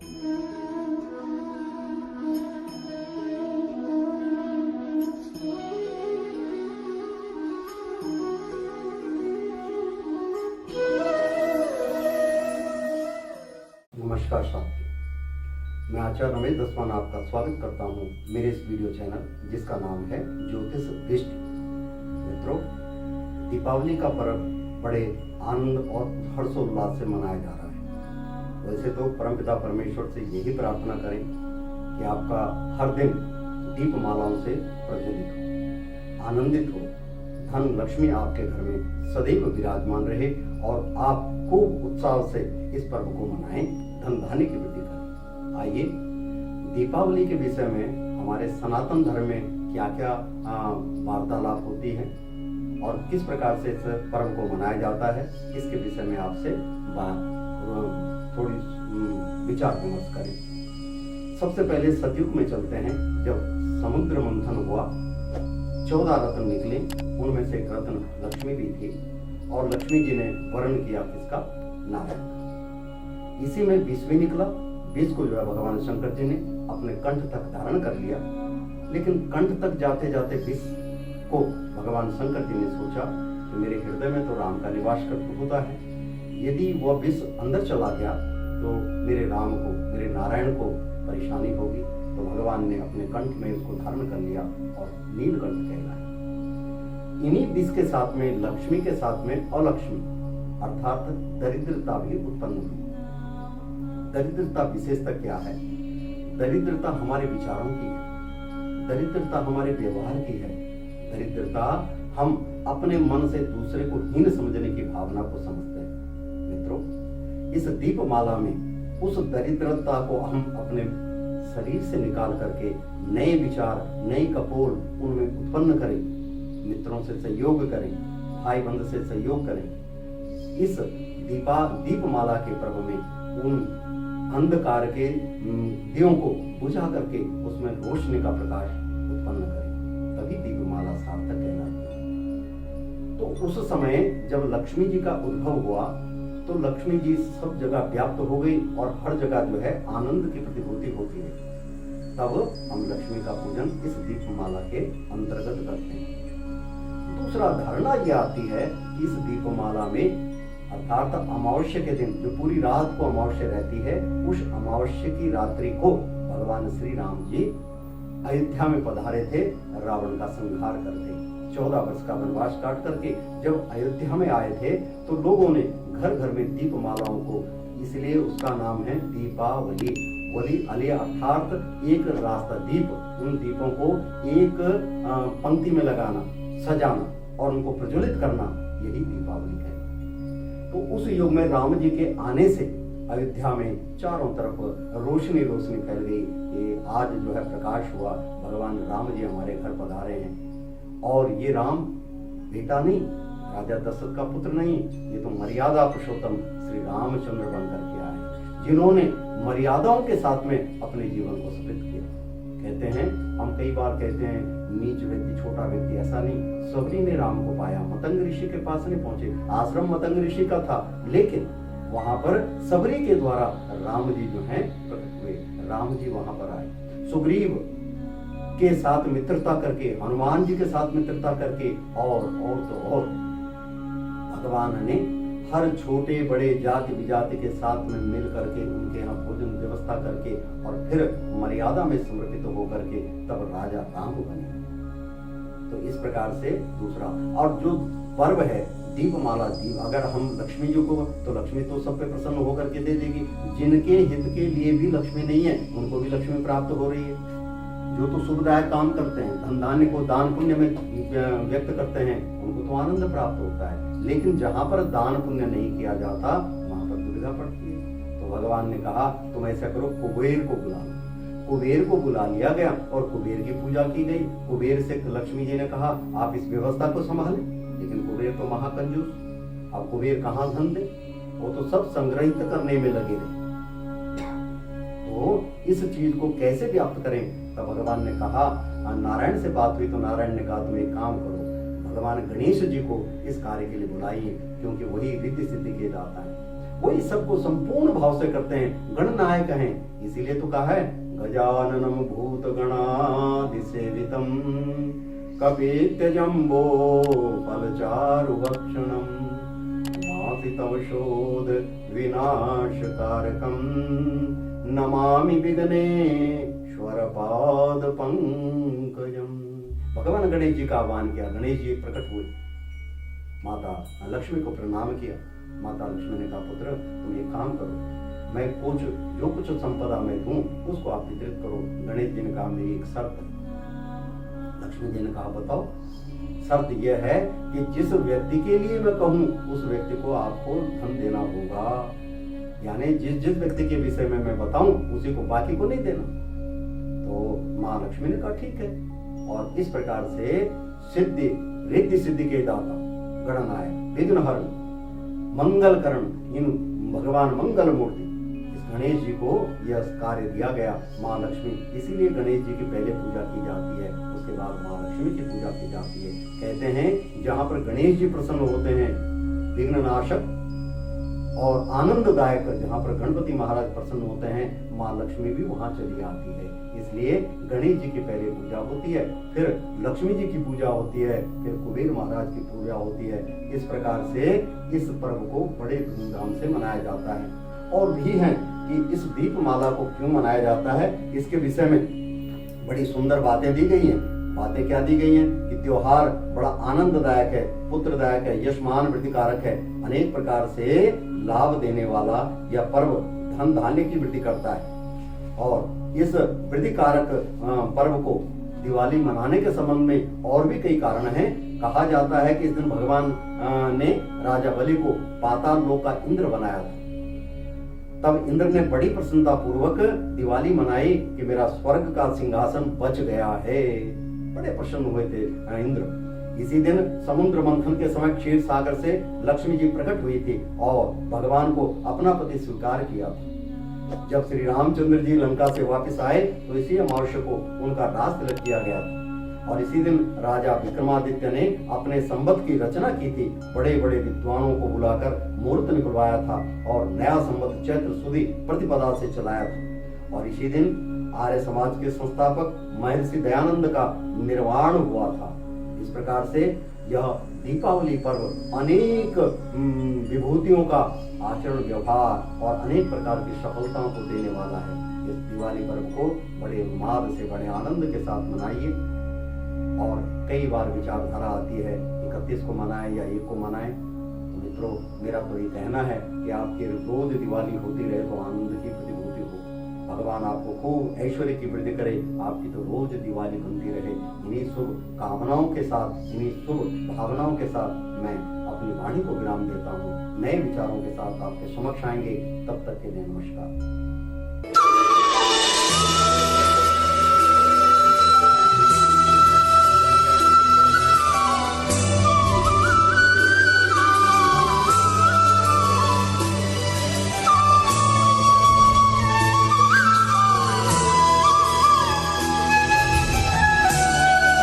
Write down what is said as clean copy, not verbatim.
नमस्कार साथियों, मैं आचार्य रमेश दसवान आपका स्वागत करता हूं मेरे इस वीडियो चैनल जिसका नाम है ज्योतिष दृष्टि। मित्रों, दीपावली का पर्व बड़े आनंद और हर्षोल्लास से मनाया जा रहा है। वैसे तो परमपिता परमेश्वर से यही प्रार्थना करें कि आपका हर दिन दीपमालाओं से प्रज्वलित हो, आनंदित हो, धन लक्ष्मी आपके घर में सदैव विराजमान रहे और आप खूब उत्साह से इस पर्व को मनाएं, धन धान्य की वृद्धि करें। आइए दीपावली के विषय में हमारे सनातन धर्म में क्या क्या वार्तालाप होती है और किस प्रकार से इस पर्व को मनाया जाता है, इसके विषय में आपसे थोड़ी विचार विमर्श करें। सबसे पहले सतयुग में चलते हैं। जब समुद्र मंथन हुआ, 14 रत्न निकले, उनमें से एक रत्न लक्ष्मी भी थी और लक्ष्मी जी ने वर्ण किया किसका? नारायण। इसी में विष भी निकला। विष को जो है भगवान शंकर जी ने अपने कंठ तक धारण कर लिया, लेकिन कंठ तक जाते जाते विष को भगवान शंकर जी ने सोचा कि मेरे हृदय में तो राम का निवास होता है, यदि वह विष अंदर चला गया तो मेरे राम को, मेरे नारायण को परेशानी होगी। तो भगवान ने अपने कंठ में उसको धारण कर लिया और नीलकंठ कहलाया। इन्हीं विष के साथ में, लक्ष्मी के साथ में अलक्ष्मी अर्थात दरिद्रता भी उत्पन्न हुई। दरिद्रता विशेषता क्या है? दरिद्रता हमारे विचारों की है, दरिद्रता हमारे व्यवहार की है, दरिद्रता हम अपने मन से दूसरे को हीन समझने की भावना को समझते हैं। मित्रों, इस दीपमाला में उस दरिद्रता को हम अपने शरीर से निकाल करके नए विचार, नई कपोल उनमें उत्पन्न करें, मित्रों से सहयोग करें, भाई बंधु से सहयोग करें। इस दीपमाला के पर्व में उन अंधकार के दियों को बुझा करके उसमें रोशनी का प्रकाश उत्पन्न करें, तभी दीपमाला सार्थक कहलाती है। तो उस समय जब लक्ष्मी जी का उद्भव हुआ तो लक्ष्मी जी सब जगह व्याप्त हो गई और हर जगह जो है आनंद की प्रतिभूति होती है। तब हम लक्ष्मी का पूजन इस दीपमाला के अंतर्गत करते हैं। दूसरा धारणा यह आती है कि इस दीपमाला में अर्थात अमावस्या के दिन, जो पूरी रात को अमावस्या रहती है, उस अमावस्या की रात्रि को भगवान श्री राम जी अयोध्या में पधारे थे रावण का संहार करते। 14 वर्ष का वनवास काट करके जब अयोध्या में आए थे तो लोगों ने घर घर में दीपमालाओं को, इसलिए उसका नाम है दीपावली। वली अली अर्थात एक रास्ता दीप, उन दीपों को एक पंक्ति में लगाना, सजाना और उनको प्रज्वलित करना, यही दीपावली है। तो उस युग में राम जी के आने से अयोध्या में चारों तरफ रोशनी रोशनी फैल गई। ये आज जो है प्रकाश हुआ, भगवान राम जी हमारे घर पधारे हैं। और ये राम बेटा नहीं, राजा दशरथ का पुत्र नहीं, ये तो मर्यादा पुरुषोत्तम श्री रामचंद्र बन करके आए, जिन्होंने मर्यादाओं के साथ में अपने जीवन को सफित किया। कहते हैं, हम कई बार कहते हैं नीच व्यक्ति, छोटा व्यक्ति, ऐसा नहीं। सबरी ने राम को पाया, मतंग ऋषि के पास नहीं पहुंचे, आश्रम मतंग ऋषि का था, लेकिन वहां पर सबरी के द्वारा राम जी जो हैं प्रकट हुए। राम जी वहां पर आए, सुग्रीव के साथ मित्रता करके, हनुमान जी के साथ मित्रता करके और तो भगवान ने हर छोटे बड़े जाति विजाति के साथ में मिल करके उनके यहाँ भोजन व्यवस्था करके और फिर मर्यादा में समर्पित होकर के तब राजा राम बने। तो इस प्रकार से दूसरा, और जो पर्व है दीपमाला, दीप अगर हम लक्ष्मी जी को, तो लक्ष्मी तो सब पे प्रसन्न होकर के दे देगी। जिनके हित के लिए भी लक्ष्मी नहीं है, उनको भी लक्ष्मी प्राप्त हो रही है। जो तो शुभदायक काम करते हैं, धन धान्य को दान पुण्य में व्यक्त करते हैं, उनको तो आनंद प्राप्त होता है। लेकिन जहां पर दान पुण्य नहीं किया जाता, वहां पर दुविधा पड़ती है। तो भगवान ने कहा तुम ऐसा करो, कुबेर को बुला लो। कुबेर को बुला लिया गया और कुबेर की पूजा की गई। कुबेर से लक्ष्मी जी ने कहा आप इस व्यवस्था को संभालें, लेकिन कुबेर तो महाकंजूस, अब कुबेर कहाँ धन दे, वो तो सब संग्रहित करने में लगे रहे। तो इस चीज को कैसे व्याप्त करें? तब भगवान ने कहा, नारायण से बात हुई तो नारायण ने कहा तुम एक काम करो, भगवान गणेश जी को इस कार्य के लिए बुलाइए, क्योंकि वही रिद्धि सिद्धि के दाता है। वही सबको संपूर्ण भाव से करते हैं, गणनायक हैं। इसीलिए तो कहा है गजाननम भूत गणादि सेवितम कपित्यजम्बो फलचारु भक्षणम नासितम शोध विनाशकारकम नमामि विघ्नेश्वर पाद पंकजम। भगवान गणेश जी का आह्वान किया, गणेश जी प्रकट हुए, माता लक्ष्मी को प्रणाम किया। माता लक्ष्मी ने कहा पुत्र तुम एक काम करो, मैं कुछ जो कुछ संपदा मैं दूं उसको आप वितरित करो। गणेश जी ने कहा मेरी एक शर्त है। लक्ष्मी जी ने कहा बताओ। शर्त यह है कि जिस व्यक्ति के लिए मैं कहूं उस व्यक्ति को आपको धन देना होगा, यानी जिस व्यक्ति के विषय में मैं बताऊं उसी को, बाकी को नहीं देना। तो माँ लक्ष्मी ने कहा ठीक है। और इस प्रकार से सिद्धि रिद्धि सिद्धि के दाता गणनायक विघ्नहरण मंगलकरण इन भगवान मंगल मूर्ति इस गणेश जी को यह कार्य दिया गया। माँ लक्ष्मी, इसीलिए गणेश जी की पहले पूजा की जाती है, उसके बाद माँ लक्ष्मी की पूजा की जाती है। कहते हैं जहां पर गणेश जी प्रसन्न होते हैं, विघ्ननाशक और आनंददायक, जहां पर गणपति महाराज प्रसन्न होते हैं, माँ लक्ष्मी भी वहां चली आती है। इसलिए गणेश जी की पहले पूजा होती है, फिर लक्ष्मी जी की पूजा होती है, फिर कुबेर महाराज की पूजा होती है। इस प्रकार से इस पर्व को बड़े धूमधाम से मनाया जाता है। और भी है कि इस दीपमाला को क्यों मनाया जाता है, इसके विषय में बड़ी सुंदर बातें दी गई हैं। बातें क्या दी गई हैं कि त्योहार बड़ा आनंददायक है, पुत्रदायक है, यशमान वृद्धि कारक है, अनेक प्रकार से लाभ देने वाला यह पर्व धन धान्य की वृद्धि करता है। और इस वृद्धि कारक पर्व को दिवाली मनाने के संबंध में और भी कई कारण हैं। कहा जाता है कि इस दिन भगवान ने राजा बलि को पाताल लोक का इंद्र बनाया था। तब इंद्र ने बड़ी प्रसन्नता पूर्वक दिवाली मनाई कि मेरा स्वर्ग का सिंहासन बच गया है। बड़े प्रसन्न हुए थे इंद्र। इसी दिन समुद्र मंथन के समय क्षीर सागर से लक्ष्मी जी प्रकट हुई थी और भगवान को अपना पति स्वीकार किया था। जब श्री रामचंद्र जी लंका से वापस आए तो इसी अमावस्या को उनका राज तिलक किया गया था। और इसी दिन राजा विक्रमादित्य ने अपने संवत की रचना की थी। बड़े बड़े विद्वानों को बुलाकर मुहूर्त निकलवाया था और नया संवत चैत्र सुदी प्रतिपदा से चलाया था। और इसी दिन आर्य समाज के संस्थापक महर्षि दयानंद का निर्वाण हुआ था। इस प्रकार से यह दीपावली पर्व अनेक विभूतियों का आचरण व्यवहार और अनेक प्रकार की सफलताओं को देने वाला है। इस दिवाली पर्व को बड़े उन्माद से, बड़े आनंद के साथ मनाइए। और कई बार विचारधारा आती है 31 को मनाएं या 1 को मनाएं। तो मित्रों, मेरा तो ये कहना है कि आपकी रोज दिवाली होती रहे तो आनंद की प्रतिभूति हो। भगवान आपको खूब ऐश्वर्य की वृद्धि करे, आपकी तो रोज दिवाली बनती रहे। इन्हीं शुभ कामनाओं के साथ, इन्हीं शुभ भावनाओं के साथ मैं अपनी वाणी को विराम देता हूँ। नए विचारों के साथ आपके समक्ष आएंगे। तब तक के लिए नमस्कार।